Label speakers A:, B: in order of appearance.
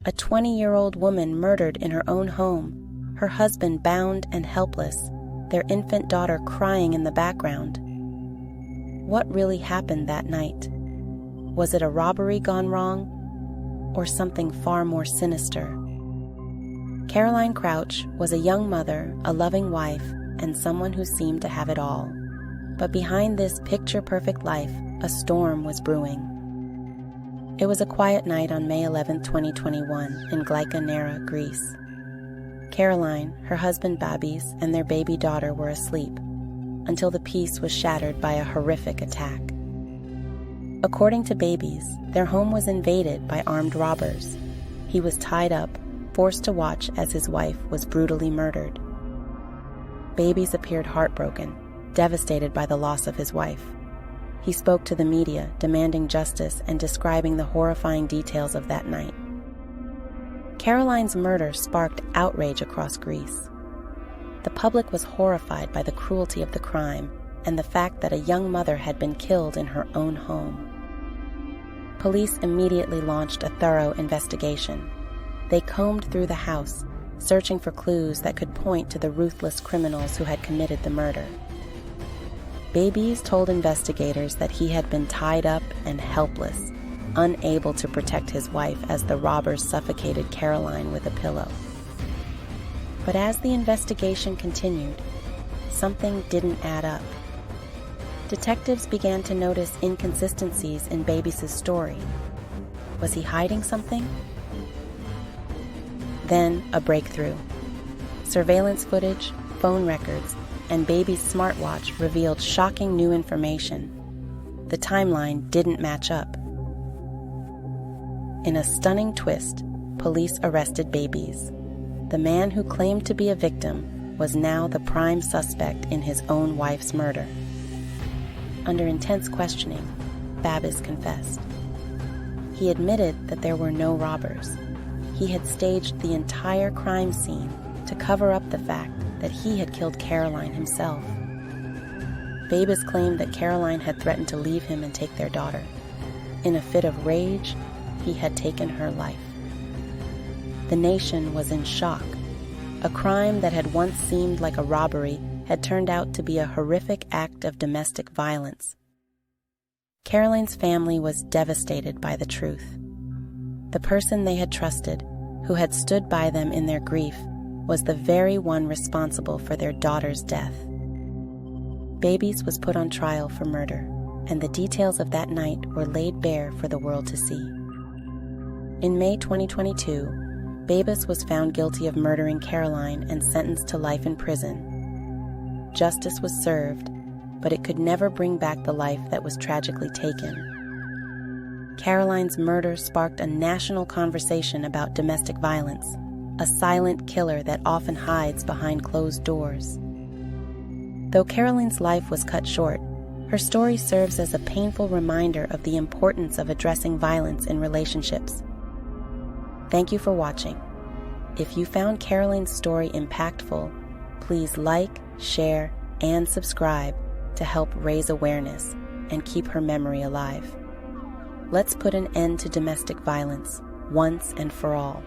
A: A 20-year-old woman murdered in her own home, her husband bound and helpless, their infant daughter crying in the background. What really happened that night? Was it a robbery gone wrong, or something far more sinister? Caroline Crouch was a young mother, a loving wife, and someone who seemed to have it all. But behind this picture-perfect life, a storm was brewing. It was a quiet night on May 11, 2021, in Glyka Nera, Greece. Caroline, her husband Babis, and their baby daughter were asleep, until the peace was shattered by a horrific attack. According to Babis, their home was invaded by armed robbers. He was tied up, forced to watch as his wife was brutally murdered. Babis appeared heartbroken, devastated by the loss of his wife. He spoke to the media, demanding justice and describing the horrifying details of that night. Caroline's murder sparked outrage across Greece. The public was horrified by the cruelty of the crime and the fact that a young mother had been killed in her own home. Police immediately launched a thorough investigation. They combed through the house, searching for clues that could point to the ruthless criminals who had committed the murder. Babis told investigators that he had been tied up and helpless, unable to protect his wife as the robbers suffocated Caroline with a pillow. But as the investigation continued, something didn't add up. Detectives began to notice inconsistencies in Babis' story. Was he hiding something? Then a breakthrough. Surveillance footage, phone records, and Babis' smartwatch revealed shocking new information. The timeline didn't match up. In a stunning twist, police arrested Babis. The man who claimed to be a victim was now the prime suspect in his own wife's murder. Under intense questioning, Babis confessed. He admitted that there were no robbers. He had staged the entire crime scene to cover up the fact that he had killed Caroline himself. Babis claimed that Caroline had threatened to leave him and take their daughter. In a fit of rage, he had taken her life. The nation was in shock. A crime that had once seemed like a robbery had turned out to be a horrific act of domestic violence. Caroline's family was devastated by the truth. The person they had trusted, who had stood by them in their grief, was the very one responsible for their daughter's death. Babis was put on trial for murder, and the details of that night were laid bare for the world to see. In May 2022, Babis was found guilty of murdering Caroline and sentenced to life in prison. Justice was served, but it could never bring back the life that was tragically taken. Caroline's murder sparked a national conversation about domestic violence, a silent killer that often hides behind closed doors. Though Caroline's life was cut short, her story serves as a painful reminder of the importance of addressing violence in relationships. Thank you for watching. If you found Caroline's story impactful, please like, share, and subscribe to help raise awareness and keep her memory alive. Let's put an end to domestic violence once and for all.